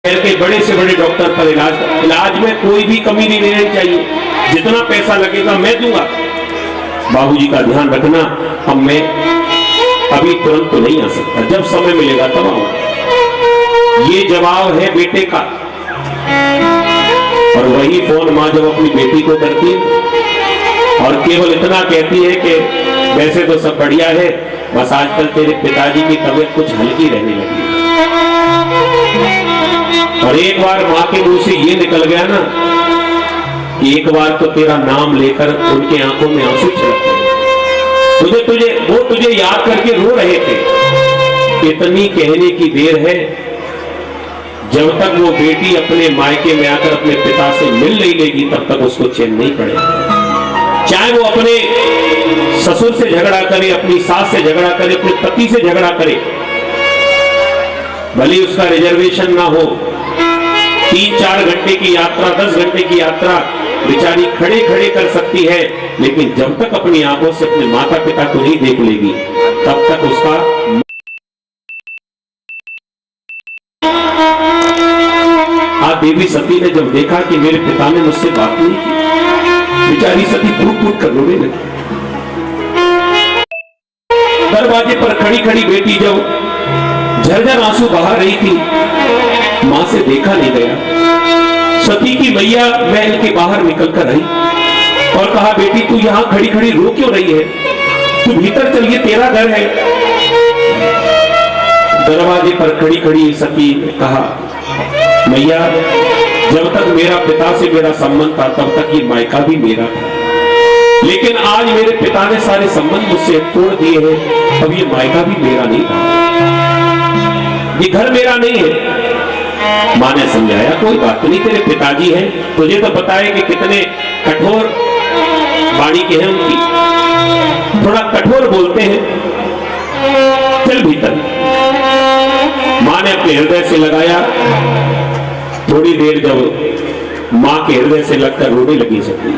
शहर के बड़े से बड़े डॉक्टर पर इलाज में कोई भी कमी नहीं रहनी चाहिए, जितना पैसा लगेगा मैं दूंगा। बाबूजी का ध्यान रखना, अब मैं अभी तुरंत तो नहीं आ सकता, जब समय मिलेगा तब आऊंगा। ये जवाब है बेटे का। और वही फोन मां जब अपनी बेटी को करती है और केवल इतना कहती है कि वैसे तो सब बढ़िया है, बस आजकल तेरे पिताजी की तबीयत कुछ हल्की रहने लगी है। और एक बार मां के मुंह से ये निकल गया ना कि एक बार तो तेरा नाम लेकर उनके आंखों में आंसू छलकते हैं, वो तुझे याद करके रो रहे थे। इतनी कहने की देर है, जब तक वो बेटी अपने मायके में आकर अपने पिता से मिल नहीं लेगी तब तक उसको चैन नहीं पड़ेगा। चाहे वो अपने ससुर से झगड़ा करे, अपनी सास से झगड़ा करे, अपने पति से झगड़ा करे, भले उसका रिजर्वेशन ना हो, 3-4 घंटे की यात्रा, 10 घंटे की यात्रा बेचारी खड़े खड़े कर सकती है, लेकिन जब तक अपनी आंखों से अपने माता पिता को नहीं देख लेगी तब तक उसका। आज देवी सती ने जब देखा कि मेरे पिता ने मुझसे बात नहीं की, बेचारी सती फूट फूट कर रोने लगी। दरवाजे पर खड़ी खड़ी बेटी जब झरझर आंसू बहा रही थी, मां से देखा नहीं गया। सती की मैया महल के बाहर निकलकर आई और कहा, बेटी तू यहां खड़ी खड़ी रो क्यों रही है, तू भीतर चलिए, तेरा घर है। दरवाजे पर खड़ी खड़ी सती ने कहा, मैया जब तक मेरा पिता से मेरा संबंध था तब तक ये मायका भी मेरा था, लेकिन आज मेरे पिता ने सारे संबंध मुझसे तोड़ दिए हैं, अब ये मायका भी मेरा नहीं था, ये घर मेरा नहीं है। मां ने समझाया, कोई बात नहीं, तेरे पिताजी हैं, तुझे तो पता है कि कितने कठोर वाणी के हैं उनकी, थोड़ा कठोर बोलते हैं, चल भीतर। मां ने अपने हृदय से लगाया। थोड़ी देर जब मां के हृदय से लगकर रोने लगी सती,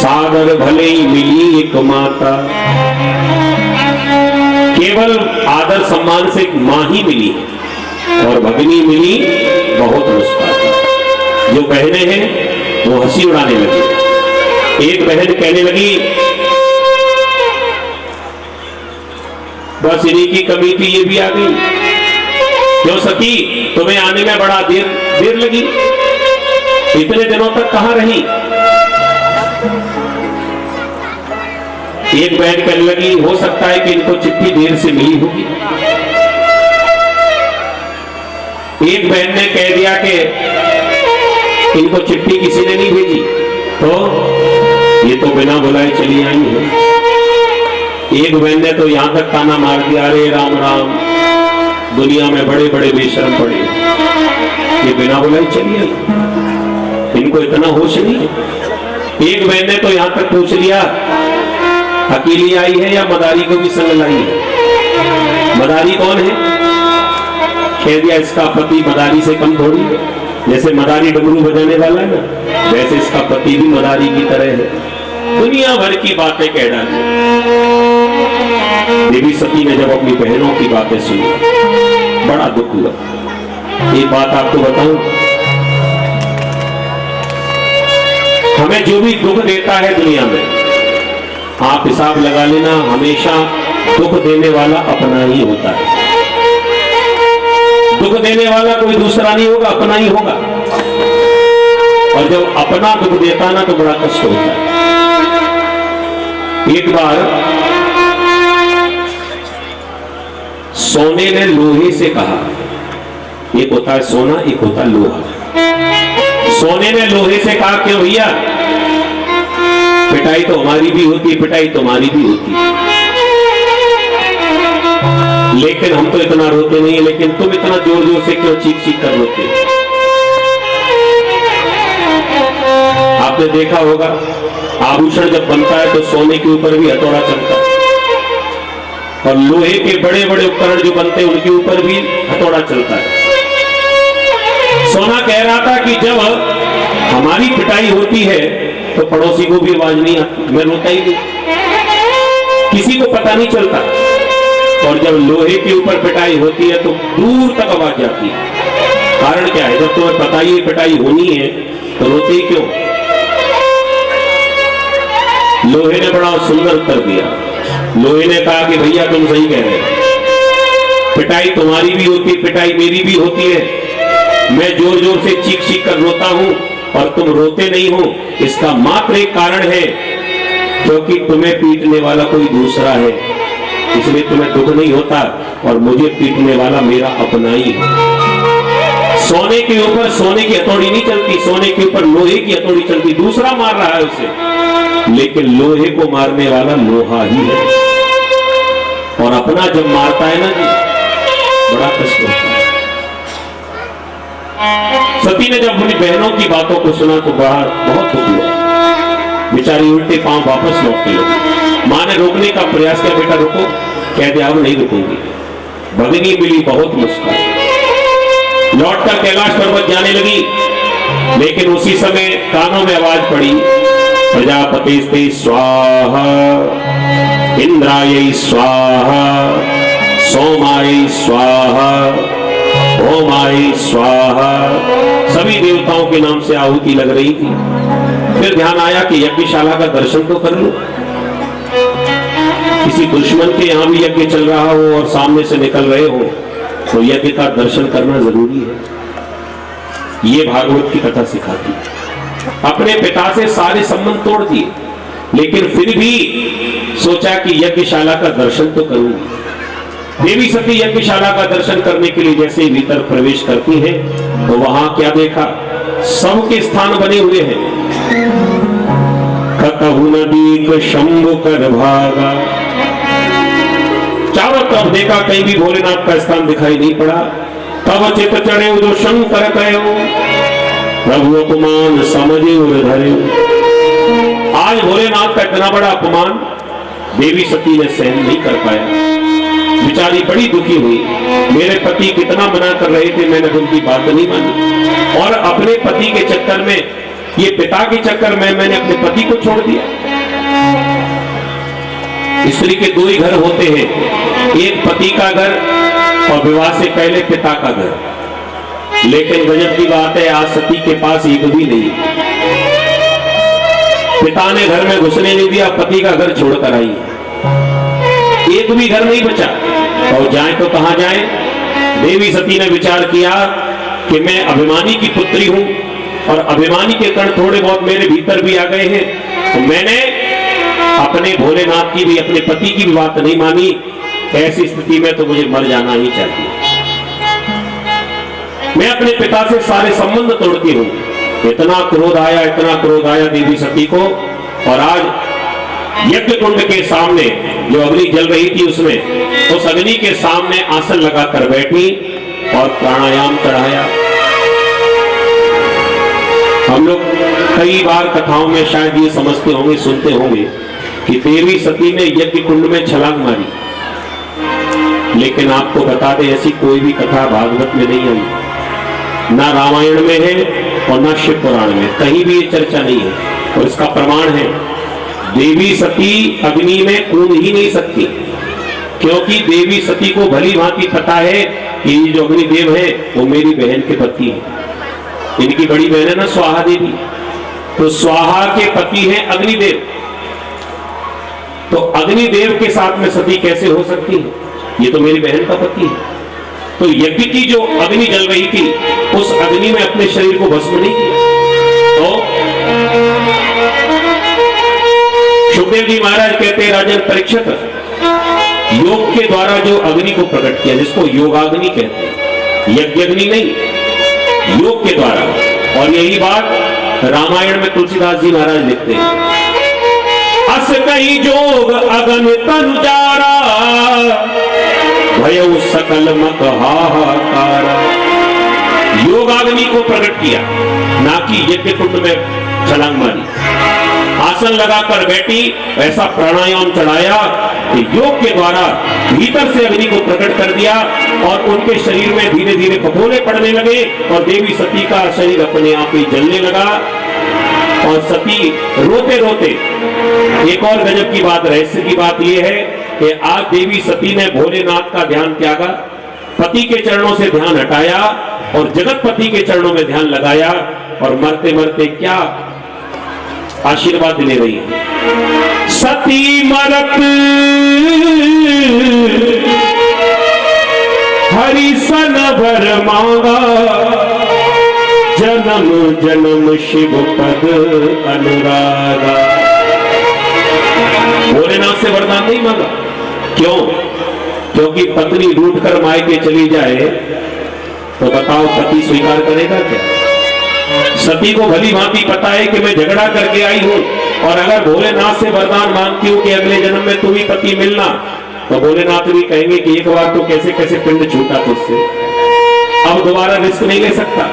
सागर भले ही मिली एक माता, केवल आदर सम्मान से एक मां ही मिली और भगनी मिली बहुत मुस्कुराती। जो बहनें हैं वो हंसी उड़ाने लगी। एक बहन कहने लगी, बस इन्हीं की कमी थी, ये भी आ गई। क्यों सखी, तुम्हें आने में बड़ा देर लगी, इतने दिनों तक कहां रही? एक बहन कहने लगी, हो सकता है कि इनको चिट्ठी देर से मिली होगी। एक बहन ने कह दिया कि इनको चिट्ठी किसी ने नहीं भेजी, तो ये तो बिना बुलाए चली आई है। एक बहन ने तो यहां तक ताना मार दिया, अरे राम राम, दुनिया में बड़े बड़े बेशर्म पड़े, ये बिना बुलाए चली आई, इनको इतना होश नहीं है। एक बहन ने तो यहां तक पूछ लिया, अकेली आई है या मदारी को भी संग लाई है? मदारी कौन है? कह दिया, इसका पति मदारी से कम थोड़ी है, जैसे मदारी डमरू बजाने वाला है ना, वैसे इसका पति भी मदारी की तरह है। दुनिया भर की बातें कह डाली। देवी सती ने जब अपनी बहनों की बातें सुनी, बड़ा दुख हुआ। एक बात आपको बताऊं, हमें जो भी दुख देता है दुनिया में, आप हिसाब लगा लेना, हमेशा दुख देने वाला अपना ही होता है। दुख देने वाला कोई दूसरा नहीं होगा, अपना ही होगा। और जब अपना दुख देता ना तो बड़ा कष्ट होता है। एक बार सोने ने लोहे से कहा, एक होता है सोना, एक होता है लोहा। सोने ने लोहे से कहा, क्यों भैया, पिटाई तो हमारी भी होती है, पिटाई तुम्हारी भी होती है, लेकिन हम तो इतना रोते नहीं है, लेकिन तुम इतना जोर जोर से क्यों चीख चीख कर रोते हो? आपने देखा होगा, आभूषण जब बनता है तो सोने के ऊपर भी हथौड़ा चलता है, और लोहे के बड़े बड़े उपकरण जो बनते हैं उनके ऊपर भी हथौड़ा चलता है। सोना कह रहा था कि जब हमारी पिटाई होती है तो पड़ोसी को भी आवाज नहीं आती, मैं रोता ही नहीं, किसी को पता नहीं चलता, और जब लोहे के ऊपर पिटाई होती है तो दूर तक आवाज जाती है। कारण क्या है? जब तुम्हें पताई पिटाई होनी है तो रोते ही क्यों? लोहे ने बड़ा सुंदर उत्तर दिया। लोहे ने कहा कि भैया तुम सही कह रहे हो, पिटाई तुम्हारी भी होती है, पिटाई मेरी भी होती है। मैं जोर जोर से चीख चीख कर रोता हूं और तुम रोते नहीं हो। इसका मात्र एक कारण है, क्योंकि तुम्हें पीटने वाला कोई दूसरा है, इसलिए तुम्हें दुख नहीं होता, और मुझे पीटने वाला मेरा अपना ही है। सोने के ऊपर सोने की हथौड़ी नहीं चलती, सोने के ऊपर लोहे की हथौड़ी चलती। दूसरा मार रहा है उसे, लेकिन लोहे को मारने वाला लोहा ही है। और अपना जब मारता है ना जी, बड़ा कष्ट होता है। सती ने जब अपनी बहनों की बातों को सुना तो बहुत दुख हुआ। बेचारी उल्टे पांव वापस लौटने लगी। मां ने रोकने का प्रयास किया, बेटा रुको। कह दिया अब नहीं रुकूंगी। भगनी मिली बहुत मुस्कुराई, लौटकर कैलाश पर्वत जाने लगी। लेकिन उसी समय कानों में आवाज पड़ी, प्रजापतिस्ते स्वाहा, इंद्राय स्वाहा, सोमाय स्वाहा, ओमाय स्वाहा। सभी देवताओं के नाम से आहुति लग रही थी। फिर ध्यान आया कि यज्ञशाला का दर्शन तो कर लो। किसी दुश्मन के यहां भी यज्ञ चल रहा हो और सामने से निकल रहे हो तो यज्ञ का दर्शन करना जरूरी है। ये भागवत की कथा सिखाती है। अपने पिता से सारे संबंध तोड़ दिए, लेकिन फिर भी सोचा कि यज्ञशाला का दर्शन तो करूंगी। देवी सती यज्ञशाला का दर्शन करने के लिए जैसे भीतर प्रवेश करती है तो वहां क्या देखा? सबके स्थान बने हुए हैं। कतहु नदी शंभु कर भागा, चारों तरफ देखा, कहीं भी भोलेनाथ का स्थान दिखाई नहीं पड़ा। तब चित चढ़े जो शंकर कहो, प्रभु अपमान समझे और धरे। आज भोलेनाथ का इतना बड़ा अपमान देवी सती ने सहन नहीं कर पाया। बेचारी बड़ी दुखी हुई। मेरे पति कितना मना कर रहे थे, मैंने उनकी बात नहीं मानी, और अपने पति के चक्कर में, ये पिता के चक्कर में मैंने अपने पति को छोड़ दिया। स्त्री के दो ही घर होते हैं, एक पति का घर और विवाह से पहले पिता का घर। लेकिन गजब की बात है, आज सती के पास एक भी नहीं। पिता ने घर में घुसने नहीं दिया, पति का घर छोड़कर आई। एक भी घर नहीं बचा, और जाए तो कहां जाए? देवी सती ने विचार किया कि मैं अभिमानी की पुत्री हूं और अभिमानी के कण थोड़े बहुत मेरे भीतर भी आ गए हैं, तो मैंने अपने भोलेनाथ की भी, अपने पति की भी बात नहीं मानी। ऐसी स्थिति में तो मुझे मर जाना ही चाहिए। मैं अपने पिता से सारे संबंध तोड़ती हूं। इतना क्रोध आया, इतना क्रोध आया देवी सती को, और आज यज्ञ कुंड के सामने जो अग्नि जल रही थी, उसमें उस अग्नि के सामने आसन लगाकर बैठी और प्राणायाम चढ़ाया। हम लोग कई बार कथाओं में शायद ये समझते होंगे, सुनते होंगे कि देवी सती ने यज्ञ कुंड में छलांग मारी, लेकिन आपको बता दें ऐसी कोई भी कथा भागवत में नहीं आई, ना रामायण में है और ना शिव पुराण में, कहीं भी ये चर्चा नहीं है। और इसका प्रमाण है, देवी सती अग्नि में कूद ही नहीं सकती, क्योंकि देवी सती को भली भांति पता है कि ये जो अग्निदेव है वो मेरी बहन के पति है। इनकी बड़ी बहन है ना स्वाहा देवी, तो स्वाहा के पति हैं अग्निदेव। तो अग्निदेव के साथ में सती कैसे हो सकती है? ये तो मेरी बहन का पति है। तो यज्ञ की जो अग्नि जल रही थी, उस अग्नि में अपने शरीर को भस्म नहीं किया। तो सुखदेव जी महाराज कहते हैं, राजन परीक्षित, योग के द्वारा जो अग्नि को प्रकट किया, जिसको योगाग्नि कहते हैं, यज्ञ अग्नि नहीं, योग के द्वारा। और यही बात रामायण में तुलसीदास जी महाराज लिखते हैं, अस कही जोग अगन तनु जारा, भयउ सकल मत हाहाकारा। योगाग्नि को प्रकट किया, ना कि यज्ञ कुंड में छलांग मारी। आसन लगाकर बैठी, ऐसा प्राणायाम चढ़ाया कि योग के द्वारा भीतर से अग्नि को प्रकट कर दिया, और उनके शरीर में धीरे धीरे फफोले पड़ने लगे, और देवी सती का शरीर अपने आप ही जलने लगा। और सती रोते रोते, एक और गजब की बात, रहस्य की बात यह है कि आज देवी सती ने भोलेनाथ का ध्यान त्यागा, पति के चरणों से ध्यान हटाया, और जगतपति के चरणों में ध्यान लगाया और मरते मरते क्या आशीर्वाद ले रही है। सती मरत हरि सन वर मांगा, जन्म जन्म शिव पद अनुरागा। भोलेनाथ से वरदान नहीं मांगा। क्यों? क्योंकि पत्नी रूठ कर मायके चली जाए तो बताओ पति स्वीकार करेगा क्या? सती को भली भांति पता है कि मैं झगड़ा करके आई हूं, और अगर भोलेनाथ से वरदान मांगती हूं कि अगले जन्म में तुम ही पति मिलना, तो भोलेनाथ भी कहेंगे कि एक बार तो कैसे कैसे पिंड छूटा तुझसे, अब दोबारा रिस्क नहीं ले सकता।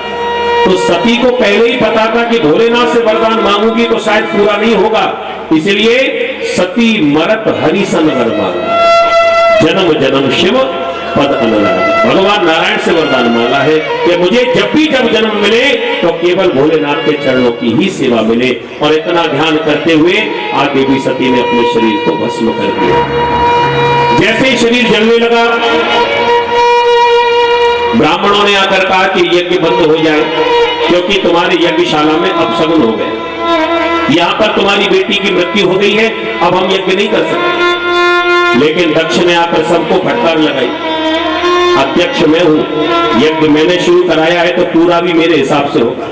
तो सती को पहले ही पता था कि भोलेनाथ से वरदान मांगूंगी तो शायद पूरा नहीं होगा, इसलिए सती मरत हरि सन वर मांगा, जन्म जन्म शिव पद अनुराग। भगवान नारायण से वरदान मांगा है कि मुझे जब भी जब जन्म मिले तो केवल भोलेनाथ के चरणों की ही सेवा मिले। और इतना ध्यान करते हुए आज देवी सती ने अपने शरीर को भस्म कर दिया। जैसे ही शरीर जलने लगा, ब्राह्मणों ने आकर कहा कि यज्ञ बंद हो जाए, क्योंकि तुम्हारे यज्ञशाला में अपशगुन हो गए, यहां पर तुम्हारी बेटी की मृत्यु हो गई है, अब हम यज्ञ नहीं कर सकते। लेकिन दक्ष ने आकर सबको फटकार लगाई, अध्यक्ष मैं हूं, यज्ञ मैंने शुरू कराया है तो पूरा भी मेरे हिसाब से होगा।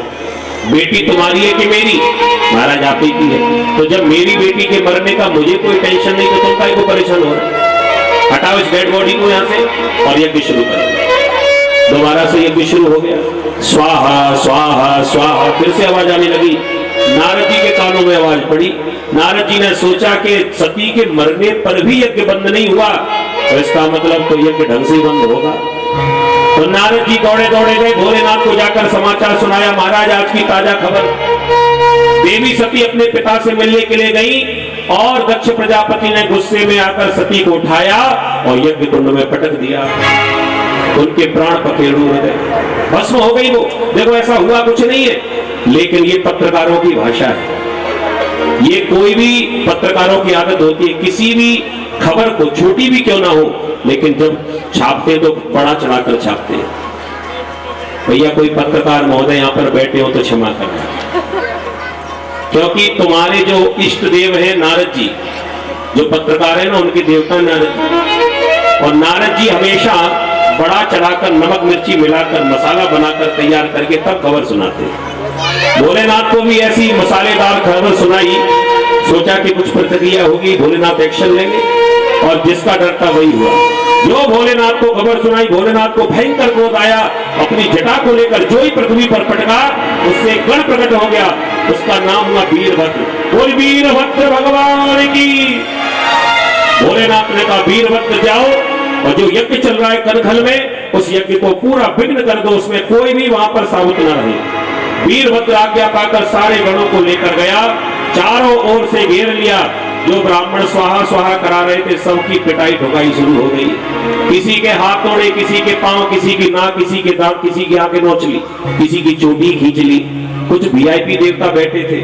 बेटी तुम्हारी है कि मेरी? महाराज आप ही की है। तो जब मेरी बेटी के मरने का मुझे कोई टेंशन नहीं तो तुम काहे को परेशान हो रहे? हटाओ इस डेड बॉडी को यहां से और यज्ञ शुरू करो। दोबारा से यज्ञ शुरू हो गया, स्वाहा स्वाहा स्वाहा। फिर से आवाज आने लगी। नारद जी के कानों में आवाज पड़ी। नारद जी ने सोचा कि सती के मरने पर भी यज्ञ बंद नहीं हुआ, तो इसका मतलब तो यज्ञ ढंग से बंद होगा। तो नारद जी दौड़े दौड़े गए, भोलेनाथ को जाकर समाचार सुनाया, महाराज आज की ताजा खबर। देवी सती अपने पिता से मिलने के लिए गई और दक्ष प्रजापति ने गुस्से में आकर सती को उठाया और यज्ञ कुंड में पटक दिया। उनके प्राण पखेरु हो गए, भस्म हो गई वो। देखो ऐसा हुआ कुछ नहीं है, लेकिन ये पत्रकारों की भाषा है। ये कोई भी पत्रकारों की आदत होती है, किसी भी खबर को छोटी भी क्यों ना हो, लेकिन जब छापते तो बड़ा चढ़ाकर छापते हैं। भैया कोई पत्रकार महोदय यहां पर बैठे हो तो क्षमा करना, क्योंकि तुम्हारे जो इष्ट देव है नारद जी, जो पत्रकार है ना उनके देवता नारद जी, और नारद जी हमेशा बड़ा चढ़ाकर नमक मिर्ची मिलाकर मसाला बनाकर तैयार करके तब खबर सुनाते हैं। भोलेनाथ को भी ऐसी मसालेदार खबर सुनाई, सोचा कि कुछ प्रतिक्रिया होगी, भोलेनाथ एक्शन लेंगे, और जिसका डर था वही हुआ। जो भोलेनाथ को खबर सुनाई, भोलेनाथ को भयंकर क्रोध आया, अपनी जटा को लेकर जो ही पृथ्वी पर पटका उससे गण प्रकट हो गया। उसका नाम हुआ वीरभद्र। बोल वीरभद्र भगवान की। भोलेनाथ ने कहा वीरभद्र जाओ और जो यज्ञ चल रहा है कनखल में, उस यज्ञ को पूरा विघ्न कर दो, उसमें कोई भी वहां पर साबुत न रहे। वीरभद्र आज्ञा पाकर सारे गणों को लेकर गया, चारों ओर से घेर लिया। जो ब्राह्मण स्वाहा स्वाहा करा रहे थे सबकी पिटाई ठुकाई शुरू हो गई। किसी के हाथ तोड़े, किसी के पांव, किसी की नाक, किसी के दांत, किसी की आंखें नोच ली, किसी की चोटी खींच ली। कुछ वीआईपी देवता बैठे थे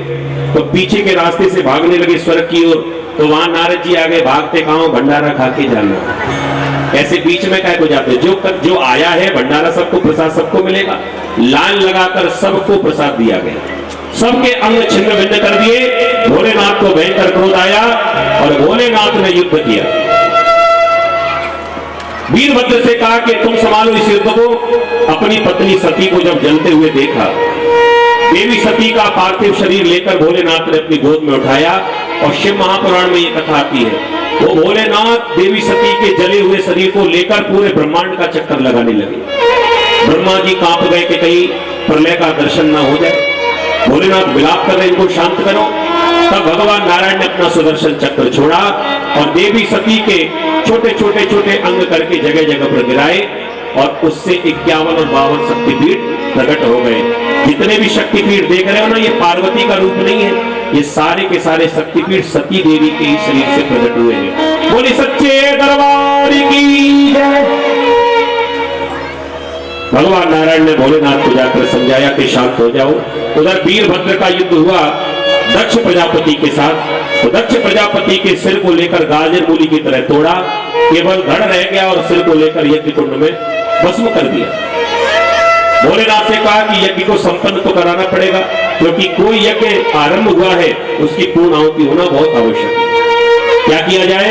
तो पीछे के रास्ते से भागने लगे स्वर्ग की ओर, तो वहां नारद जी आ गए, भागते कहां? भंडारा खा के जाना। ऐसे बीच में क्या को जाते? जो आया है भंडारा सबको प्रसाद सबको मिलेगा। लाइन लगाकर सबको प्रसाद दिया गया, सबके अंग छिन्न भिन्न कर दिए। भोलेनाथ को भयंकर क्रोध आया और भोलेनाथ ने युद्ध किया। वीरभद्र से कहा कि तुम संभालो इस युद्ध को। अपनी पत्नी सती को जब जलते हुए देखा, देवी सती का पार्थिव शरीर लेकर भोलेनाथ ने अपनी गोद में उठाया। और शिव महापुराण में यह कथा आती है, वो भोलेनाथ देवी सती के जले हुए शरीर को लेकर पूरे ब्रह्मांड का चक्कर लगाने लगे। ब्रह्मा जी कांप गए कि कहीं प्रलय का दर्शन ना हो जाए। भोलेनाथ विलाप कर रहे, इनको शांत करो। तब भगवान नारायण ने अपना सुदर्शन चक्र छोड़ा और देवी सती के छोटे छोटे छोटे अंग करके जगह जगह पर गिराए, और उससे 51 और 52 शक्तिपीठ प्रकट हो गए। जितने भी शक्तिपीठ देख रहे हो ना, ये पार्वती का रूप नहीं है, ये सारे के सारे शक्तिपीठ सती देवी के ही शरीर से प्रकट हुए हैं। बोले सच्चे दरबार की जय। भगवान नारायण ने भोलेनाथ को जाकर समझाया कि शांत हो जाओ। उधर वीरभद्र का युद्ध हुआ दक्ष प्रजापति के साथ। तो दक्ष प्रजापति के सिर को लेकर गाजर मूली की तरह तोड़ा, केवल धड़ रह गया और सिर को लेकर यज्ञ कुंड में भस्म कर दिया। भोलेनाथ से कहा कि यज्ञ को संपन्न तो कराना पड़ेगा, क्योंकि कोई यज्ञ आरंभ हुआ है उसकी पूर्ण आहुति होना बहुत आवश्यक है। क्या किया जाए?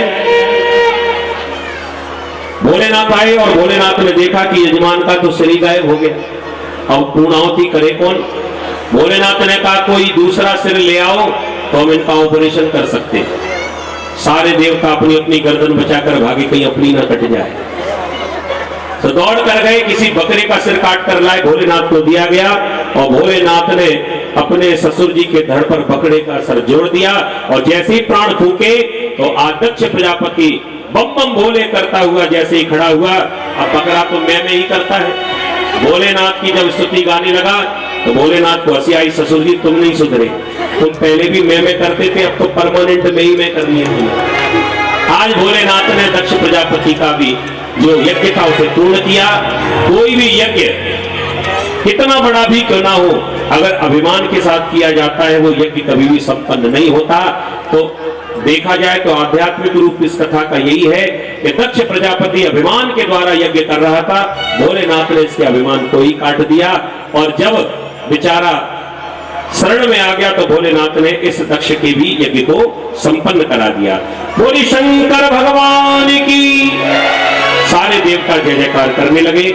भोलेनाथ आए और भोलेनाथ ने देखा कि यजमान का तो शरीर गायब हो गया। अब पूर्ण आहुति करे कौन? भोलेनाथ ने कहा कोई दूसरा सिर ले आओ तो हम इनका ऑपरेशन कर सकते हैं। सारे देवता अपनी अपनी गर्दन बचाकर भागे, कहीं अपनी ना कट जाए। तो दौड़ कर गए, किसी बकरे का सिर काट कर लाए, भोलेनाथ को दिया गया और भोलेनाथ ने अपने ससुर जी के धड़ पर बकरे का सर जोड़ दिया और जैसे ही प्राण फूके तो आदक्ष प्रजापति बम बम भोले करता हुआ जैसे ही खड़ा हुआ। अब बकरा तो मैं ही करता है। भोलेनाथ की जब स्तुति गाने लगा तो भोलेनाथ को हंसी आई, ससुर जी तुम नहीं सुधरे, तुम पहले भी मैं करते थे, अब तो परमानेंट में ही मैं करनी है। आज भोलेनाथ ने दक्ष प्रजापति का भी जो यज्ञ था उसे पूर्ण किया। कोई भी यज्ञ कितना बड़ा भी क्यों ना हो, अगर अभिमान के साथ किया जाता है वो यज्ञ कभी भी संपन्न नहीं होता। तो देखा जाए तो आध्यात्मिक रूप इस कथा का यही है कि दक्ष प्रजापति अभिमान के द्वारा यज्ञ कर रहा था, भोलेनाथ ने इसके अभिमान को ही काट दिया और जब बेचारा शरण में आ गया तो भोलेनाथ ने इस दक्ष के भी यज्ञ को संपन्न करा दिया। बोली शंकर भगवान की। सारे देवता जय जयकार करने लगे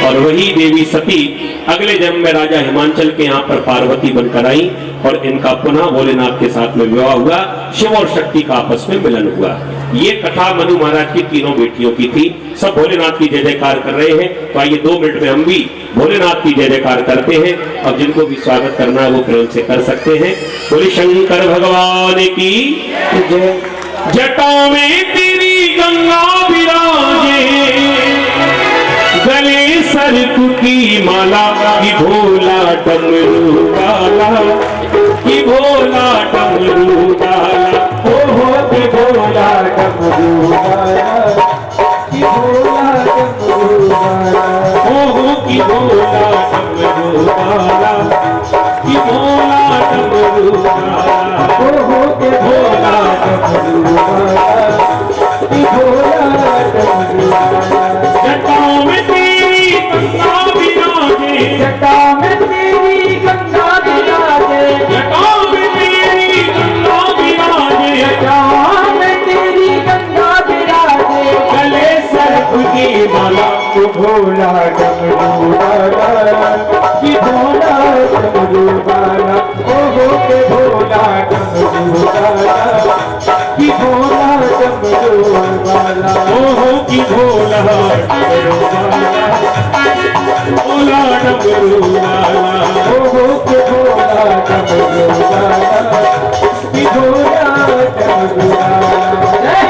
और वही देवी सती अगले जन्म में राजा हिमांचल के यहाँ पर पार्वती बनकर आई और इनका पुनः भोलेनाथ के साथ में विवाह हुआ। शिव और शक्ति का आपस में मिलन हुआ। ये कथा मनु महाराज की तीनों बेटियों की थी। सब भोलेनाथ की जय जयकार कर रहे हैं, तो आइए 2 मिनट में हम भी भोलेनाथ की जय जयकार करते हैं और जिनको भी स्वागत करना है वो प्रेम से कर सकते हैं। बोले शंकर भगवान की जय। जटा में तेरी गंगा विराजे, गले सर्प की माला, की भोला डमरू वाला, की भोला डमरू वाला, हो के भोला डमरू वाला, की भोला डमरू वाला, हो की भोला डमरू वाला, की भोला डमरू वाला, हो के भोला डमरू वाला, की भोला डमरू वाला। जटाओं में तेरी गंगा विराजे, जटा में तेरी गंगा विराजे, जटाओं में तेरी गंगा विराजे, जटा में तेरी गंगा विराजे, गले सर्प की माला, की भोला डमरू वाला, की भोला डमरू वाला, हो के भोला डमरू वाला, की भोला डमरू वाला, ओहो की भोला डमरू वाला, भोला डमरू वाला, हो के भोला डमरू वाला, की भोला डमरू वाला। जय।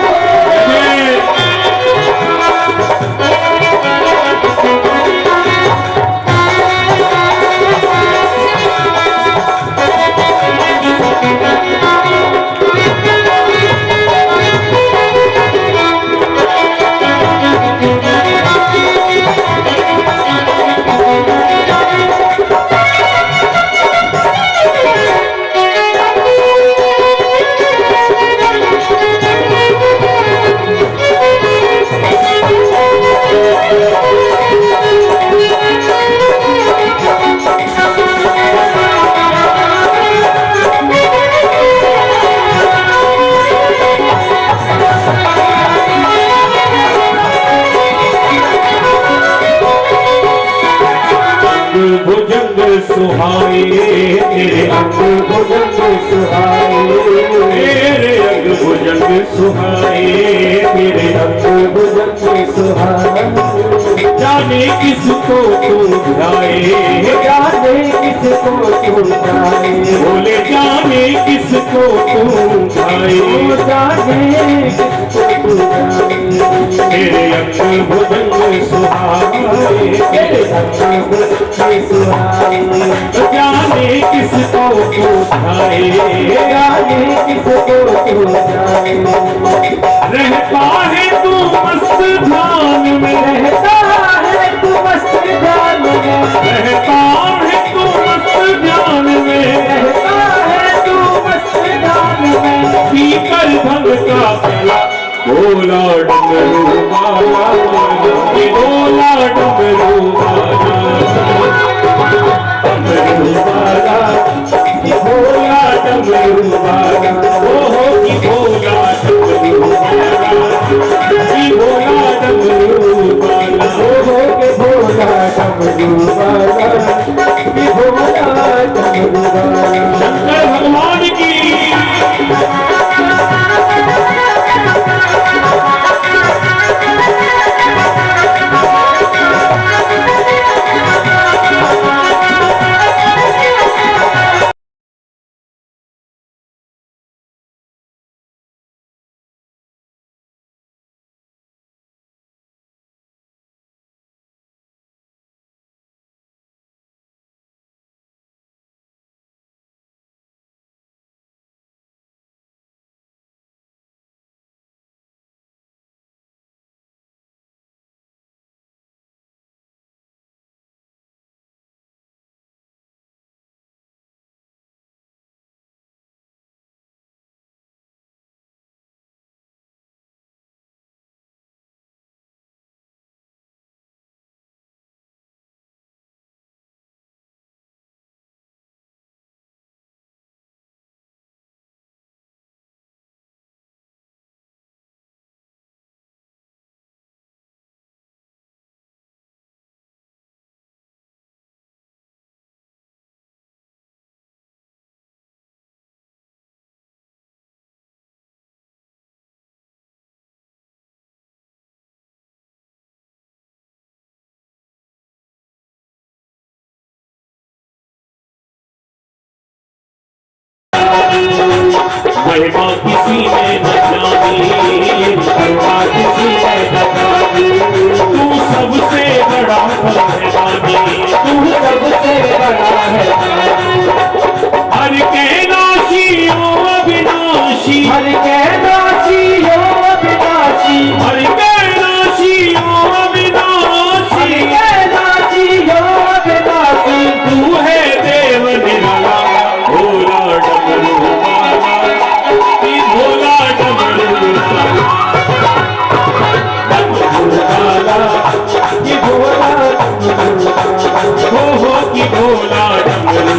भुजंग सुहाए तेरे अंग भुजंग सुहाए, तेरे अंग भुजंग सुहाए, तेरे अंग भुजंग सुहाए, जाने किसको तू ध्याए, जाने किसको तू जाए, बोले जाने किसको तू ध्याए, जाने किसको तू जाए, तेरे अंग भुजंग सुहाए, तेरे अंग भुजंग सुहाए, जाने किसको तू ध्याए, जाने किसको तू जाए, रहता है तू मस्त ध्यान में, रहता है तू मस्त ध्यान में, रहता है तू मस्त ध्यान में, रहता है तू मस्त ध्यान में, पीकर भंग का प्याला, भोला डमरू वाला, भोला डमरू वाला।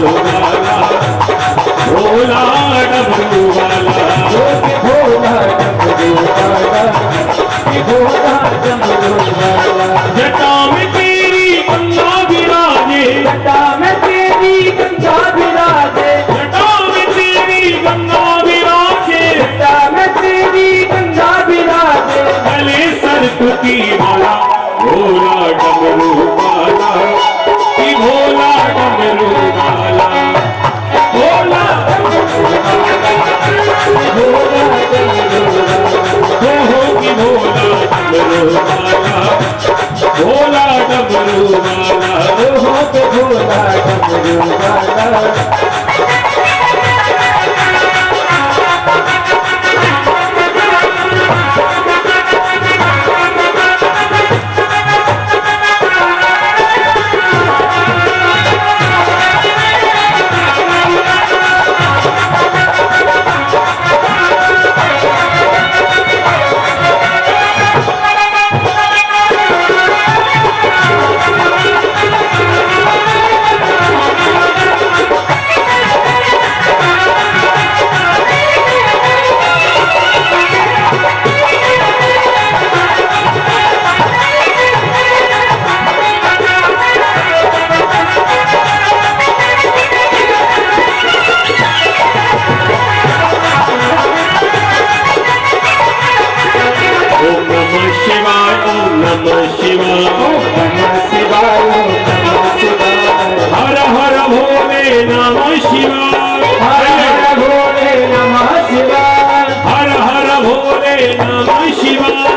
वाला, भोला डमरू वाला, भोला डमरू वाला, भोला डमरू वाला। जटा में तेरी गंगा विराजे, जटा में तेरी गंगा विराजे, जटा में तेरी गंगा विराजे, जटा में तेरी गंगा विराजे। गले सर्प की माला, भोला डमरू वाला, कि भोला डमरू वाला, भोला भोला डमरू वाला, हो कि भोला डमरू वाला, भोला डमरू वाला, हो के भोला डमरू वाला। हर हर भोले नमः शिवाय, हर हर भोले नमः शिवाय, हर हर भोले नमः शिवाय,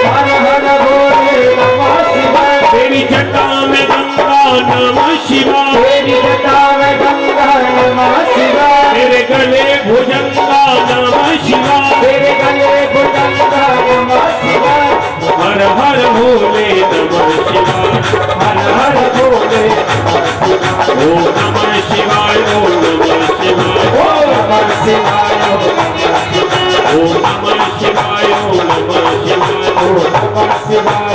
हर हर भोले नमः शिवाय। तेरी जटा में गंगा नमः शिवाय, तेरी जटा में गंगा नमः शिवाय, तेरे गले भुजंगा नमः शिवाय, तेरे गले भुजंगा नमः शिवाय। हर हर भोले नमः शिवाय, हर हर भोले ओम नमः शिवाय, ओम नमः शिवाय, नमः शिवाय, ओम नमः शिवाय, ओम नमः शिवाय, नमः शिवाय,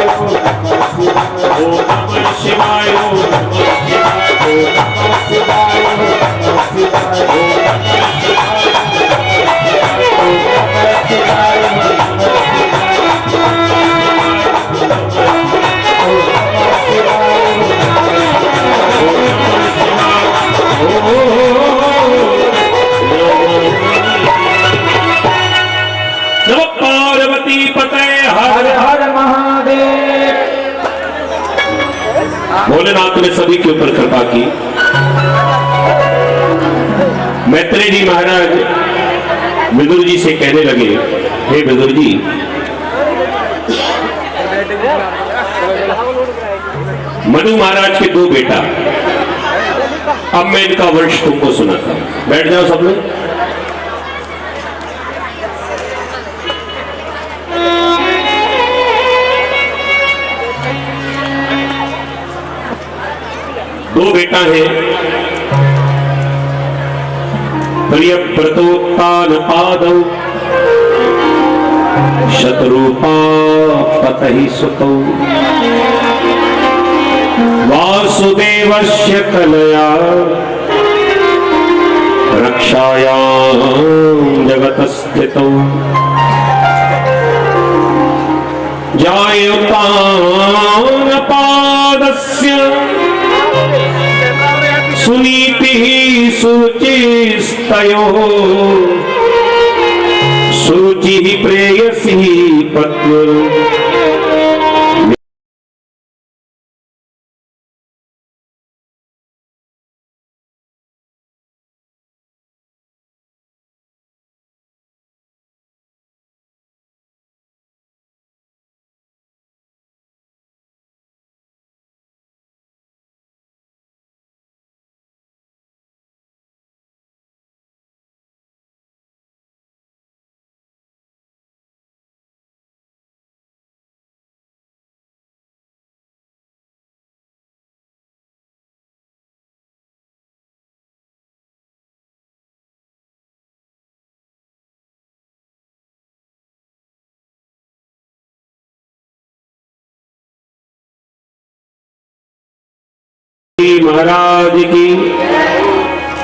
ओम नमः शिवाय, ओम नमः शिवाय, नमः शिवाय, नमः पार्वती पते हर हर हर महादेव। भोलेनाथ ने सभी के ऊपर कृपा की। मैत्रेय जी महाराज विदुर जी से कहने लगे, हे विदुर जी, मनु महाराज के दो बेटा, अब मैं इनका वंश तुमको सुनाता हूं। बैठ जाओ सब लोग। दो बेटा हैं, प्रिय प्रतोत्तान पादौ शतरूपा पतहि सुतौ वासुदेवस्य कलया रक्षायां जगतस्थितौ जायतान पादस्य सुनीतिः शुचिस्तयोः शुचिः प्रेयसी पत्नी। महाराज की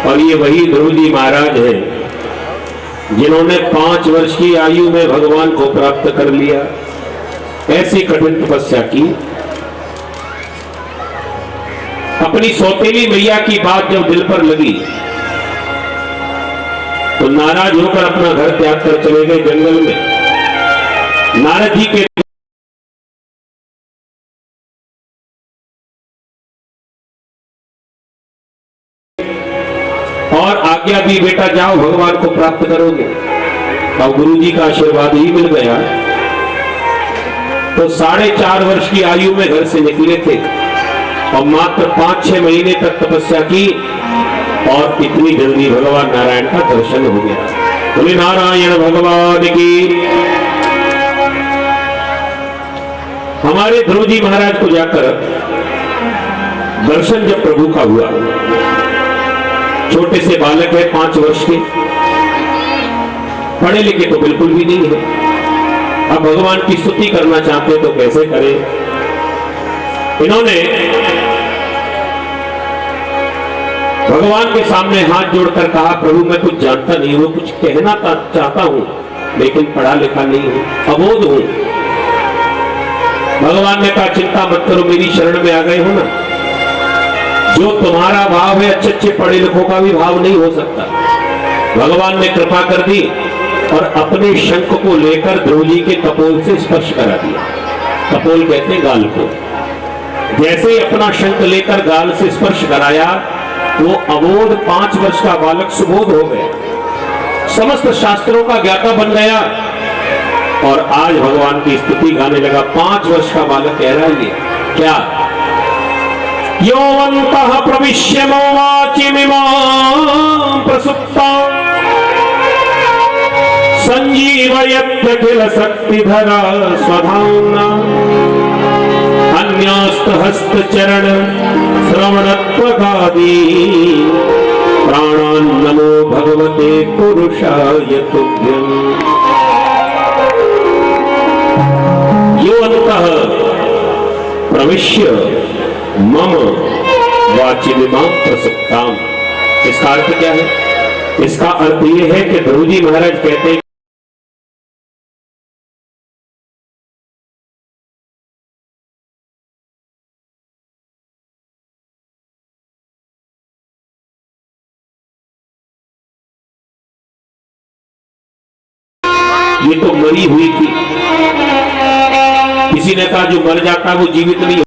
और ये वही ध्रुव जी महाराज हैं जिन्होंने 5 वर्ष की आयु में भगवान को प्राप्त कर लिया। ऐसी कठिन तपस्या की। अपनी सौतेली मैया की बात जब दिल पर लगी तो नाराज होकर अपना घर त्याग कर चले गए जंगल में। नारद जी के और आज्ञा दी, बेटा जाओ भगवान को प्राप्त करोगे। और गुरु जी का आशीर्वाद ही मिल गया। तो 4.5 वर्ष की आयु में घर से निकले थे और मात्र 5-6 महीने तक तपस्या की और इतनी जल्दी भगवान नारायण का दर्शन हो गया। बोले नारायण भगवान की। हमारे ध्रुव जी महाराज को जाकर दर्शन जब प्रभु का हुआ, छोटे से बालक है 5 वर्ष के, पढ़े लिखे तो बिल्कुल भी नहीं है। अब भगवान की स्तुति करना चाहते तो कैसे करें। इन्होंने भगवान के सामने हाथ जोड़कर कहा, प्रभु मैं कुछ जानता नहीं हूं, कुछ कहना चाहता हूं लेकिन पढ़ा लिखा नहीं हूं, अबोध हूं। भगवान ने कहा चिंता मत करो, मेरी शरण में आ गए हो ना। जो तुम्हारा भाव है अच्छे अच्छे पढ़े लिखों का भी भाव नहीं हो सकता। भगवान ने कृपा कर दी और अपने शंख को लेकर ध्रुव जी के कपोल से स्पर्श करा दिया। कपोल कहते हैं गाल को। जैसे ही अपना शंख लेकर गाल से स्पर्श कराया, वो अबोध 5 वर्ष का बालक सुबोध हो गया, समस्त शास्त्रों का ज्ञाता बन गया और आज भगवान की स्तुति गाने लगा। 5 वर्ष का बालक कह रहा है ये क्या, योऽन्तः प्रविश्य मौवाचिमिमां प्रसुप्तां संजीवयत्यखिल शक्तिधरा स्वधाम्ना अन्यस्तहस्तचरण श्रवणत्वगादि प्राणान् नमो भगवते पुरुषाय तुभ्यम्। योऽन्तः प्रविश्य मम वाचिमिमां प्रसुप्ताम्। इसका अर्थ क्या है? इसका अर्थ यह है कि ध्रुव जी महाराज कहते हैं ये तो मरी हुई थी। किसी ने कहा जो मर जाता वो जीवित नहीं